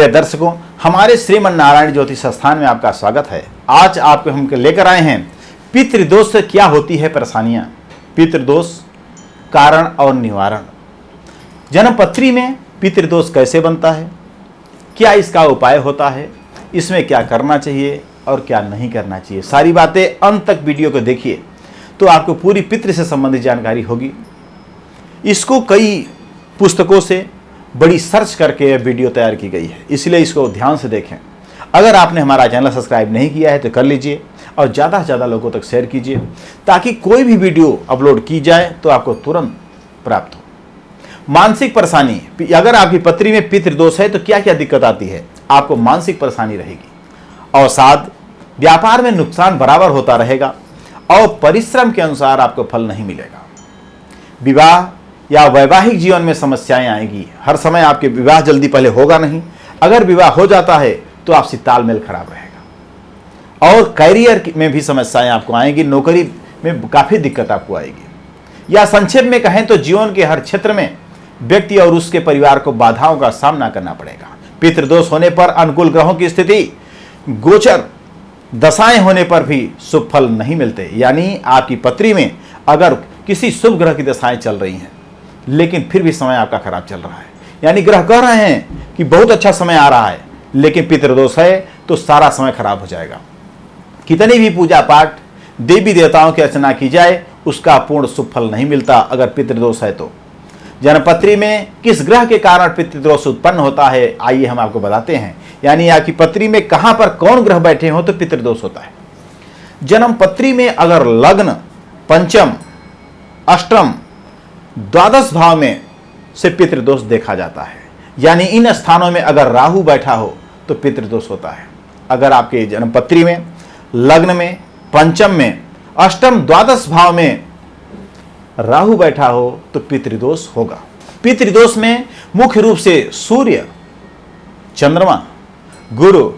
प्रिय दर्शकों, हमारे श्रीमन नारायण ज्योतिष संस्थान में आपका स्वागत है। आज आपको हम लेकर आए हैं पितृदोष से क्या होती है परेशानियां, पितृदोष कारण और निवारण। जन्मपत्री में पितृदोष कैसे बनता है, क्या इसका उपाय होता है, इसमें क्या करना चाहिए और क्या नहीं करना चाहिए, सारी बातें अंत तक वीडियो को देखिए तो आपको पूरी पितृ से संबंधित जानकारी होगी। इसको कई पुस्तकों से बड़ी सर्च करके यह वीडियो तैयार की गई है, इसलिए इसको ध्यान से देखें। अगर आपने हमारा चैनल सब्सक्राइब नहीं किया है तो कर लीजिए और ज़्यादा से ज़्यादा लोगों तक शेयर कीजिए ताकि कोई भी वीडियो अपलोड की जाए तो आपको तुरंत प्राप्त हो। मानसिक परेशानी, अगर आपकी पत्री में पितृदोष है तो क्या क्या दिक्कत आती है, आपको मानसिक परेशानी रहेगी। अवसाद, व्यापार में नुकसान बराबर होता रहेगा और परिश्रम के अनुसार आपको फल नहीं मिलेगा। विवाह या वैवाहिक जीवन में समस्याएं आएंगी, हर समय आपके विवाह जल्दी पहले होगा नहीं, अगर विवाह हो जाता है तो आपसी तालमेल खराब रहेगा। और कैरियर में भी समस्याएं आपको आएंगी, नौकरी में काफ़ी दिक्कत आपको आएगी। या संक्षेप में कहें तो जीवन के हर क्षेत्र में व्यक्ति और उसके परिवार को बाधाओं का सामना करना पड़ेगा। पितृदोष होने पर अनुकूल ग्रहों की स्थिति, गोचर दशाएं होने पर भी शुभ फल नहीं मिलते। यानी आपकी पत्री में अगर किसी शुभ ग्रह की दशाएं चल रही हैं लेकिन फिर भी समय आपका खराब चल रहा है, यानी ग्रह कह रहे हैं कि बहुत अच्छा समय आ रहा है लेकिन पितृदोष है तो सारा समय खराब हो जाएगा। कितनी भी पूजा पाठ, देवी देवताओं की अर्चना की जाए उसका पूर्ण शुभ फल नहीं मिलता अगर पितृदोष है तो। जन्मपत्री में किस ग्रह के कारण पितृदोष उत्पन्न होता है, आइए हम आपको बताते हैं। यानी आपकी पत्री में कहां पर कौन ग्रह बैठे हो तो पितृदोष होता है। जन्मपत्री में अगर लग्न, पंचम, अष्टम, द्वादश भाव में से पितृदोष देखा जाता है। यानी इन स्थानों में अगर राहु बैठा हो तो पितृदोष होता है। अगर आपके जन्मपत्री में लग्न में, पंचम में, अष्टम, द्वादश भाव में राहु बैठा हो तो पितृदोष होगा। पितृदोष में मुख्य रूप से सूर्य, चंद्रमा, गुरु,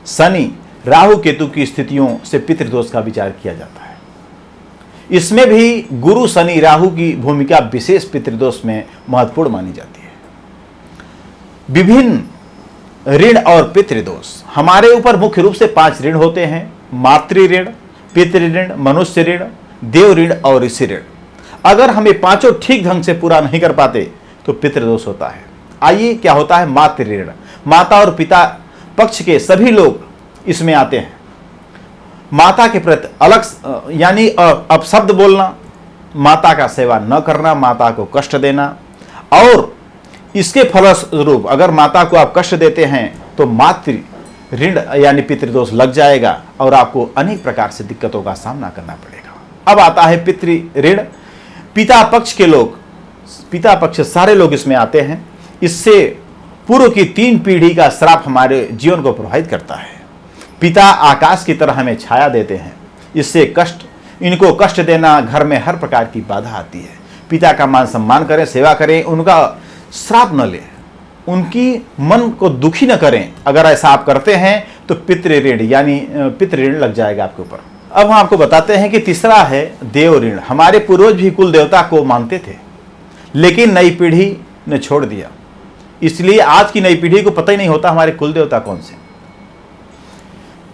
शनि, राहु, केतु की स्थितियों से पितृदोष का विचार किया जाता है। इसमें भी गुरु, शनि, राहु की भूमिका विशेष पितृदोष में महत्वपूर्ण मानी जाती है। विभिन्न ऋण और पितृदोष, हमारे ऊपर मुख्य रूप से 5 ऋण होते हैं: मातृ ऋण, पितृ ऋण, मनुष्य ऋण, देव ऋण और ऋषि ऋण। अगर हम ये पांचों ठीक ढंग से पूरा नहीं कर पाते तो पितृदोष होता है। आइए क्या होता है मातृ ऋण। माता और पिता पक्ष के सभी लोग इसमें आते हैं। माता के प्रति अलग यानी अपशब्द बोलना, माता का सेवा न करना, माता को कष्ट देना, और इसके फलस्वरूप अगर माता को आप कष्ट देते हैं तो मातृ ऋण यानी पितृदोष लग जाएगा और आपको अनेक प्रकार से दिक्कतों का सामना करना पड़ेगा। अब आता है पितृ ऋण। पिता पक्ष के लोग, पिता पक्ष सारे लोग इसमें आते हैं। इससे पूर्व की 3 पीढ़ी का श्राप हमारे जीवन को प्रभावित करता है। पिता आकाश की तरह हमें छाया देते हैं, इससे कष्ट, इनको कष्ट देना, घर में हर प्रकार की बाधा आती है। पिता का मान सम्मान करें, सेवा करें, उनका श्राप न लें, उनकी मन को दुखी न करें। अगर ऐसा आप करते हैं तो पितृ ऋण यानी पितृ ऋण लग जाएगा आपके ऊपर। अब हम आपको बताते हैं कि तीसरा है देव ऋण। हमारे पूर्वज भी कुल देवता को मानते थे लेकिन नई पीढ़ी ने छोड़ दिया, इसलिए आज की नई पीढ़ी को पता ही नहीं होता हमारे कुल देवता कौन से।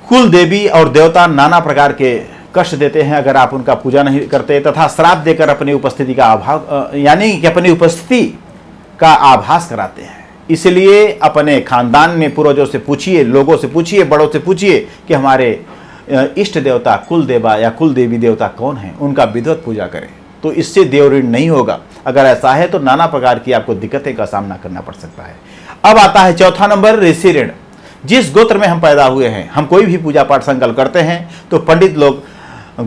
कुल देवी और देवता नाना प्रकार के कष्ट देते हैं अगर आप उनका पूजा नहीं करते, तथा श्राप देकर अपनी उपस्थिति का अभाव यानी कि अपनी उपस्थिति का आभास कराते हैं। इसलिए अपने खानदान में पूर्वजों से पूछिए, लोगों से पूछिए, बड़ों से पूछिए कि हमारे इष्ट देवता, कुल देवा या कुल देवी देवता कौन है, उनका विधिवत पूजा करें तो इससे देव ऋण नहीं होगा। अगर ऐसा है तो नाना प्रकार की आपको दिक्कतें का सामना करना पड़ सकता है। अब आता है चौथा नंबर ऋषि ऋण। जिस गोत्र में हम पैदा हुए हैं, हम कोई भी पूजा पाठ संकल्प करते हैं तो पंडित लोग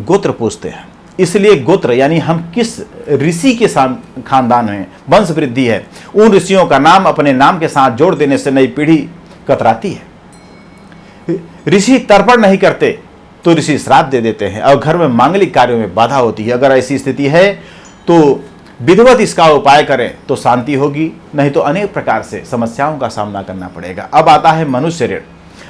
गोत्र पूछते हैं। इसलिए गोत्र यानी हम किस ऋषि के खानदान में वंश वृद्धि है, उन ऋषियों का नाम अपने नाम के साथ जोड़ देने से नई पीढ़ी कतराती है। ऋषि तर्पण नहीं करते तो ऋषि श्राप दे देते हैं और घर में मांगलिक कार्यों में बाधा होती है। अगर ऐसी स्थिति है तो विधिवत इसका उपाय करें तो शांति होगी, नहीं तो अनेक प्रकार से समस्याओं का सामना करना पड़ेगा। अब आता है मनुष्य ऋण।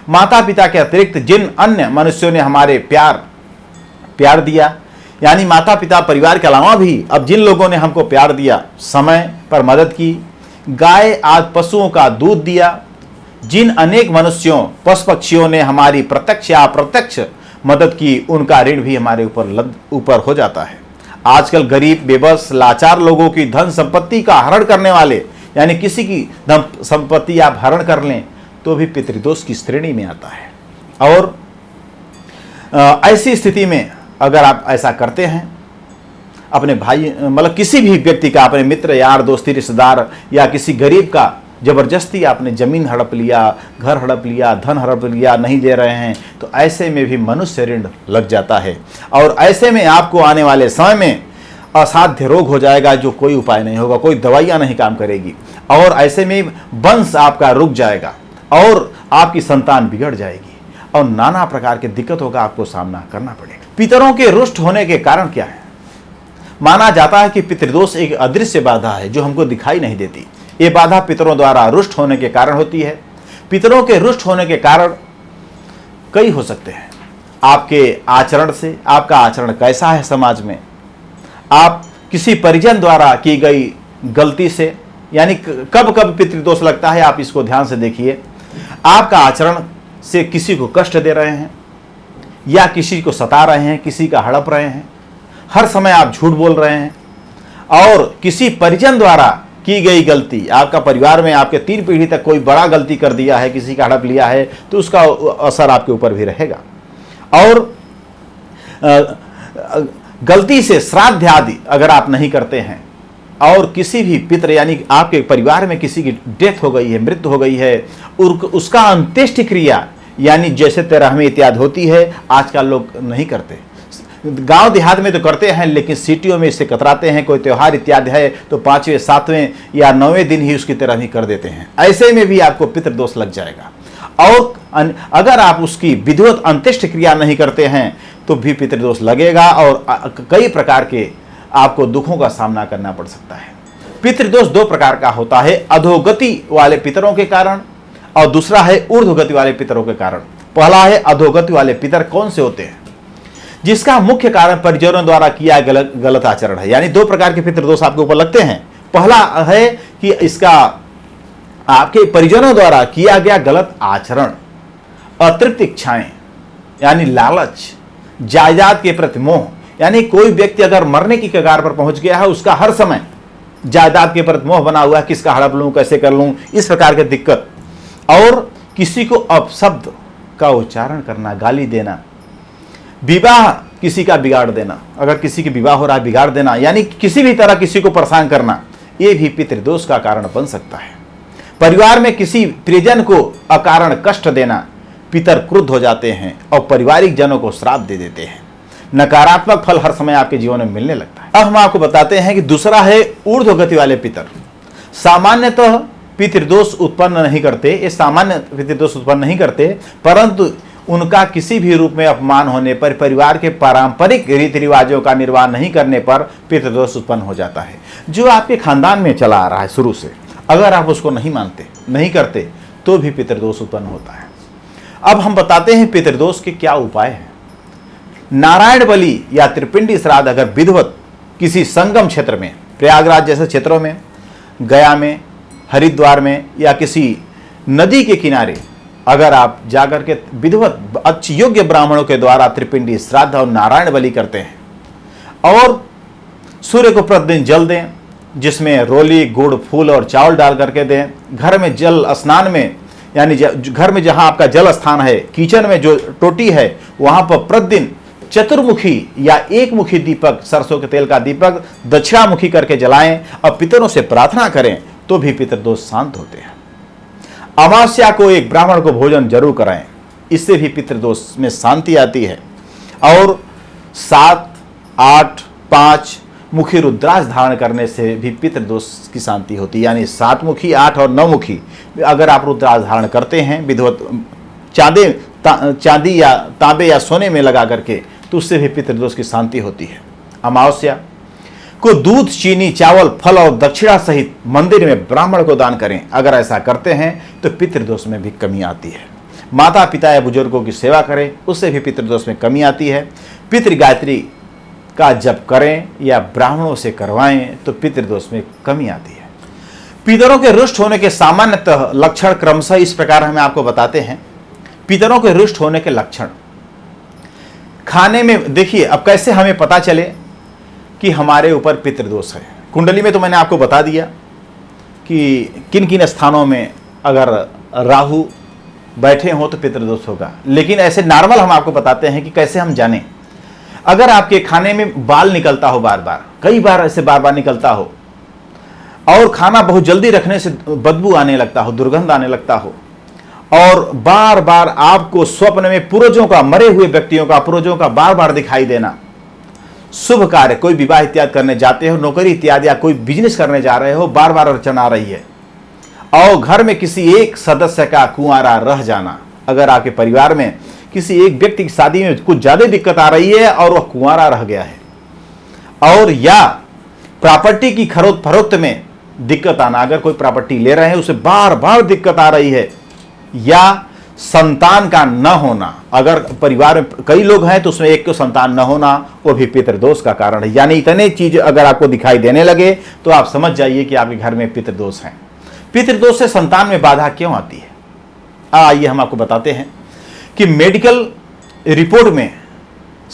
माता पिता के अतिरिक्त जिन अन्य मनुष्यों ने हमारे प्यार दिया, यानी माता पिता परिवार के अलावा भी अब जिन लोगों ने हमको प्यार दिया, समय पर मदद की, गाय आदि पशुओं का दूध दिया, जिन अनेक मनुष्यों पशु पक्षियों ने हमारी प्रत्यक्ष या अप्रत्यक्ष मदद की, उनका ऋण भी हमारे ऊपर हो जाता है। आजकल गरीब, बेबस, लाचार लोगों की धन संपत्ति का हरण करने वाले, यानी किसी की धन संपत्ति आप हरण कर लें तो भी पितृदोष की श्रेणी में आता है। और ऐसी स्थिति में अगर आप ऐसा करते हैं, अपने भाई मतलब किसी भी व्यक्ति का, अपने मित्र, यार, दोस्ती, रिश्तेदार या किसी गरीब का जबरदस्ती आपने जमीन हड़प लिया, घर हड़प लिया, धन हड़प लिया, नहीं दे रहे हैं, तो ऐसे में भी मनुष्य ऋण लग जाता है। और ऐसे में आपको आने वाले समय में असाध्य रोग हो जाएगा, जो कोई उपाय नहीं होगा, कोई दवाइयाँ नहीं काम करेगी, और ऐसे में वंश आपका रुक जाएगा और आपकी संतान बिगड़ जाएगी और नाना प्रकार की दिक्कतों का आपको सामना करना पड़ेगा। पितरों के रुष्ट होने के कारण क्या है? माना जाता है कि पितृदोष एक अदृश्य बाधा है जो हमको दिखाई नहीं देती। ये बाधा पितरों द्वारा रुष्ट होने के कारण होती है। पितरों के रुष्ट होने के कारण कई हो सकते हैं। आपके आचरण से, आपका आचरण कैसा है समाज में, आप किसी परिजन द्वारा की गई गलती से, यानी कब कब पितृदोष लगता है, आप इसको ध्यान से देखिए। आपका आचरण से किसी को कष्ट दे रहे हैं या किसी को सता रहे हैं, किसी का हड़प रहे हैं, हर समय आप झूठ बोल रहे हैं, और किसी परिजन द्वारा की गई गलती, आपका परिवार में आपके 3 पीढ़ी तक कोई बड़ा गलती कर दिया है, किसी का हड़प लिया है, तो उसका असर आपके ऊपर भी रहेगा। और गलती से श्राद्ध आदि अगर आप नहीं करते हैं और किसी भी पितृ, यानी आपके परिवार में किसी की डेथ हो गई है, मृत्यु हो गई है, उसका अंत्येष्टि क्रिया, यानी जैसे तेरहवीं इत्यादि होती है, आजकल लोग नहीं करते। गांव देहात में तो करते हैं, लेकिन सिटियों में इससे कतराते हैं। कोई त्यौहार इत्यादि है तो 5वें, 7वें या 9वें दिन ही उसकी तेरहवीं कर देते हैं। ऐसे में भी आपको पितृदोष लग जाएगा। और अगर आप उसकी विधिवत अंत्येष्टि क्रिया नहीं करते हैं तो भी पितृदोष लगेगा और कई प्रकार के आपको दुखों का सामना करना पड़ सकता है। पितृदोष 2 प्रकार का होता है, अधोगति वाले पितरों के कारण और दूसरा है ऊर्ध्वगति वाले पितरों के कारण। पहला है अधोगति वाले पितर कौन से होते हैं? जिसका मुख्य कारण परिजनों द्वारा किया गलत आचरण है। यानी 2 प्रकार के पितृदोष आपके ऊपर लगते हैं। पहला है कि इसका आपके परिजनों द्वारा किया गया गलत आचरण, अतृप्त इच्छाएं यानी लालच, जायदाद के प्रति मोह, यानी कोई व्यक्ति अगर मरने की कगार पर पहुंच गया है, उसका हर समय जायदाद के प्रति मोह बना हुआ है, किसका हड़प लूं, कैसे कर लूं, इस प्रकार की दिक्कत। और किसी को अपशब्द का उच्चारण करना, गाली देना, विवाह किसी का बिगाड़ देना, अगर किसी की विवाह हो रहा है बिगाड़ देना, यानी किसी भी तरह किसी को परेशान करना, ये भी पितृदोष का कारण बन सकता है। परिवार में किसी प्रियजन को अकारण कष्ट देना, पितर क्रुद्ध हो जाते हैं और पारिवारिक जनों को श्राप दे देते हैं। नकारात्मक फल हर समय आपके जीवन में मिलने लगता है। अब हम आपको बताते हैं कि दूसरा है ऊर्ध्वगति वाले पितर। सामान्यतः पितृदोष उत्पन्न नहीं करते, ये सामान्य पितृदोष उत्पन्न नहीं करते, परंतु उनका किसी भी रूप में अपमान होने पर, परिवार के पारंपरिक रीति रिवाजों का निर्वाह नहीं करने पर पितृदोष उत्पन्न हो जाता है। जो आपके खानदान में चला आ रहा है शुरू से, अगर आप उसको नहीं मानते, नहीं करते, तो भी पितृदोष उत्पन्न होता है। अब हम बताते हैं पितृदोष के क्या उपाय हैं। नारायण बलि या त्रिपिंडी श्राद्ध अगर विधिवत किसी संगम क्षेत्र में, प्रयागराज जैसे क्षेत्रों में, गया में, हरिद्वार में या किसी नदी के किनारे अगर आप जाकर के विधिवत अच्छे योग्य ब्राह्मणों के द्वारा त्रिपिंडी श्राद्ध और नारायण बलि करते हैं और सूर्य को प्रतिदिन जल दें, जिसमें रोली, गुड़, फूल और चावल डाल करके दें। घर में जल स्नान में, यानी घर में जहां आपका जल स्थान है, किचन में जो टोटी है, वहां पर प्रतिदिन चतुर्मुखी या एकमुखी दीपक, सरसों के तेल का दीपक दक्षिणामुखी करके जलाएं और पितरों से प्रार्थना करें, तो भी पितृदोष शांत होते हैं। अमावस्या को एक ब्राह्मण को भोजन जरूर कराएं, इससे भी पितृदोष में शांति आती है। और 7, 8, 5 मुखी रुद्राक्ष धारण करने से भी पितृदोष की शांति होती है। यानी 7 मुखी, 8 और 9 मुखी अगर आप रुद्राक्ष धारण करते हैं विधिवत चांदी या तांबे या सोने में लगा करके, तो उससे भी पितृदोष की शांति होती है। अमावस्या को दूध, चीनी, चावल, फल और दक्षिणा सहित मंदिर में ब्राह्मण को दान करें। अगर ऐसा करते हैं तो पितृदोष में भी कमी आती है। माता पिता या बुजुर्गों की सेवा करें, उससे भी पितृदोष में कमी आती है। पितृ गायत्री का जप करें या ब्राह्मणों से करवाएं तो पितृदोष में कमी आती है। पितरों के रुष्ट होने के सामान्यतः लक्षण क्रमशः इस प्रकार हमें आपको बताते हैं। पितरों के रुष्ट होने के लक्षण, खाने में देखिए, अब कैसे हमें पता चले कि हमारे ऊपर पितृदोष है। कुंडली में तो मैंने आपको बता दिया कि किन किन स्थानों में अगर राहु बैठे हो तो पितृदोष होगा, लेकिन ऐसे नॉर्मल हम आपको बताते हैं कि कैसे हम जानें। अगर आपके खाने में बाल निकलता हो, बार बार, कई बार ऐसे बार बार निकलता हो, और खाना बहुत जल्दी रखने से बदबू आने लगता हो, दुर्गंध आने लगता हो, और बार बार आपको स्वप्न में पूर्वजों का, मरे हुए व्यक्तियों का, पूर्वजों का बार बार दिखाई देना, शुभ कार्य, कोई विवाह इत्यादि करने जाते हो, नौकरी इत्यादि या कोई बिजनेस करने जा रहे हो, बार बार अड़चन आ रही है, और घर में किसी एक सदस्य का कुंवारा रह जाना, अगर आपके परिवार में किसी एक व्यक्ति की शादी में कुछ ज्यादा दिक्कत आ रही है और वह कुंवारा रह गया है, और या प्रॉपर्टी की खरीद फरोख्त में दिक्कत आना, अगर कोई प्रॉपर्टी ले रहे हैं उसे बार बार दिक्कत आ रही है, या संतान का न होना, अगर परिवार में कई लोग हैं तो उसमें एक को संतान न होना, वो भी पितृदोष का कारण है। यानी इतने चीज अगर आपको दिखाई देने लगे तो आप समझ जाइए कि आपके घर में पितृदोष है। पितृदोष से संतान में बाधा क्यों आती है, आइए हम आपको बताते हैं कि मेडिकल रिपोर्ट में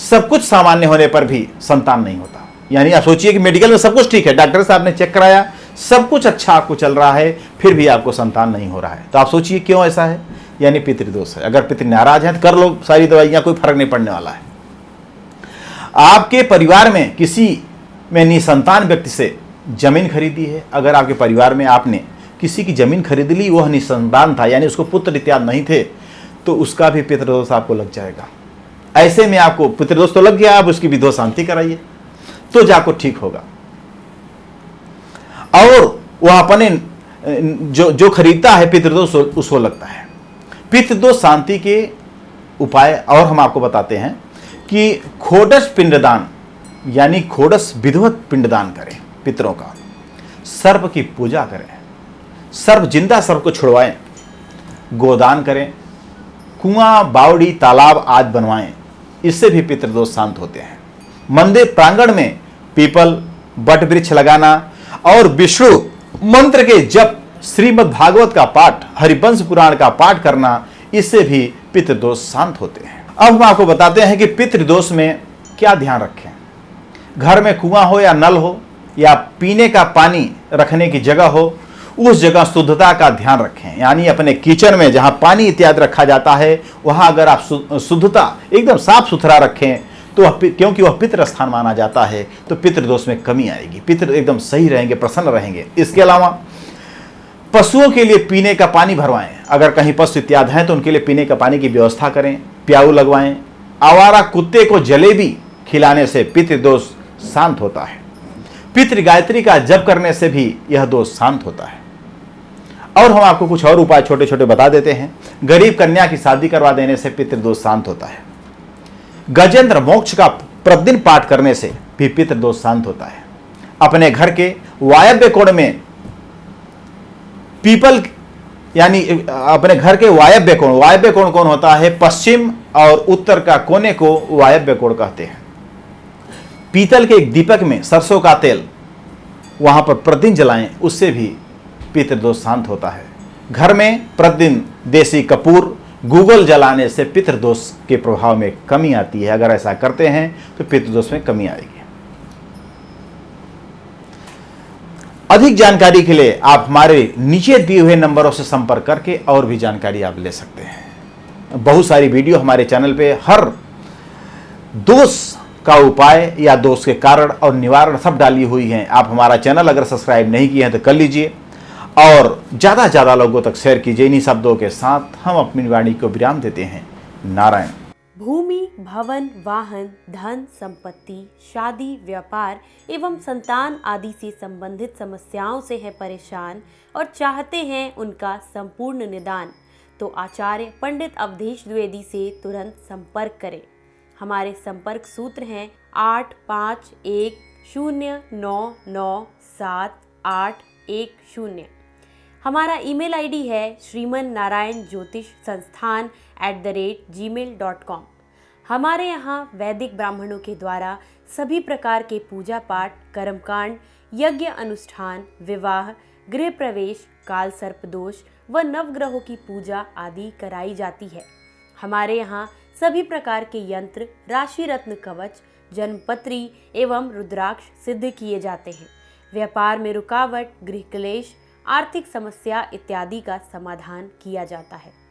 सब कुछ सामान्य होने पर भी संतान नहीं होता। यानी आप सोचिए कि मेडिकल में सब कुछ ठीक है, डॉक्टर साहब ने चेक कराया, सब कुछ अच्छा आपको चल रहा है, फिर भी आपको संतान नहीं हो रहा है, तो आप सोचिए क्यों ऐसा है। यानी पितृदोष है। अगर पितृ नाराज हैं तो कर लो सारी दवाइयां, कोई फर्क नहीं पड़ने वाला है। आपके परिवार में किसी में निसंतान व्यक्ति से जमीन खरीदी है, अगर आपके परिवार में आपने किसी की जमीन खरीद ली, वह निसंतान था, यानी उसको पुत्र इत्यादि नहीं थे, तो उसका भी पितृदोष आपको लग जाएगा। ऐसे में आपको पितृदोष तो लग गया, आप उसकी विधवा शांति कराइए तो जाको ठीक होगा। और वह अपने जो खरीदता है पितृदोष उसको लगता है। पितृदोष शांति के उपाय और हम आपको बताते हैं कि खोडस पिंडदान, यानी खोडस विधिवत पिंडदान करें पितरों का, सर्प की पूजा करें, सर्प जिंदा सर्प को छुड़वाएं, गोदान करें, कुआं, बावड़ी, तालाब आदि बनवाएं, इससे भी पितृदोष शांत होते हैं। मंदिर प्रांगण में पीपल, बट वृक्ष लगाना और विष्णु मंत्र के जप, श्रीमद् भागवत का पाठ, हरिवंश पुराण का पाठ करना, इससे भी पितृदोष शांत होते हैं। अब हम आपको बताते हैं कि पितृदोष में क्या ध्यान रखें। घर में कुआं हो या नल हो या पीने का पानी रखने की जगह हो, उस जगह शुद्धता का ध्यान रखें। यानी अपने किचन में जहां पानी इत्यादि रखा जाता है, वहां अगर आप शुद्धता एकदम साफ सुथरा रखें तो क्योंकि वह पितृ स्थान माना जाता है, तो पितृदोष में कमी आएगी, पितृ एकदम सही रहेंगे, प्रसन्न रहेंगे। इसके अलावा पशुओं के लिए पीने का पानी भरवाएं, अगर कहीं पशु इत्यादि हैं तो उनके लिए पीने का पानी की व्यवस्था करें, प्याऊ लगवाएं। आवारा कुत्ते को जलेबी खिलाने से पितृदोष शांत होता है। पितृ गायत्री का जप करने से भी यह दोष शांत होता है। और हम आपको कुछ और उपाय छोटे छोटे बता देते हैं। गरीब कन्या की शादी करवा देने से पितृदोष शांत होता है। गजेंद्र मोक्ष का प्रतिदिन पाठ करने से भी पितृदोष शांत होता है। अपने घर के वायव्य कोण में पीपल, यानी अपने घर के वायव्य कोण कौन होता है, पश्चिम और उत्तर का कोने को वायव्य कोण कहते हैं। पीतल के एक दीपक में सरसों का तेल वहां पर प्रतिदिन जलाएं, उससे भी पितृदोष शांत होता है। घर में प्रतिदिन देसी कपूर, गूगल जलाने से पितृदोष के प्रभाव में कमी आती है। अगर ऐसा करते हैं तो पितृदोष में कमी आएगी। अधिक जानकारी के लिए आप हमारे नीचे दिए हुए नंबरों से संपर्क करके और भी जानकारी आप ले सकते हैं। बहुत सारी वीडियो हमारे चैनल पे हर दोष का उपाय या दोष के कारण और निवारण सब डाली हुई हैं। आप हमारा चैनल अगर सब्सक्राइब नहीं किए हैं तो कर लीजिए और ज़्यादा से ज़्यादा लोगों तक शेयर कीजिए। इन्हीं शब्दों के साथ हम अपनी वाणी को विराम देते हैं। नारायण। भूमि, भवन, वाहन, धन, संपत्ति, शादी, व्यापार एवं संतान आदि से संबंधित समस्याओं से है परेशान और चाहते हैं उनका संपूर्ण निदान, तो आचार्य पंडित अवधेश द्विवेदी से तुरंत संपर्क करें। हमारे संपर्क सूत्र हैं 8510997810। हमारा ईमेल आईडी है shrimanarayanjyotishsansthan@gmail.com। हमारे यहाँ वैदिक ब्राह्मणों के द्वारा सभी प्रकार के पूजा पाठ, कर्मकांड, यज्ञ अनुष्ठान, विवाह, गृह प्रवेश, काल सर्प दोष व नवग्रहों की पूजा आदि कराई जाती है। हमारे यहाँ सभी प्रकार के यंत्र, राशि रत्न कवच, जन्मपत्री एवं रुद्राक्ष सिद्ध किए जाते हैं। व्यापार में रुकावट, गृह क्लेश, आर्थिक समस्या इत्यादि का समाधान किया जाता है।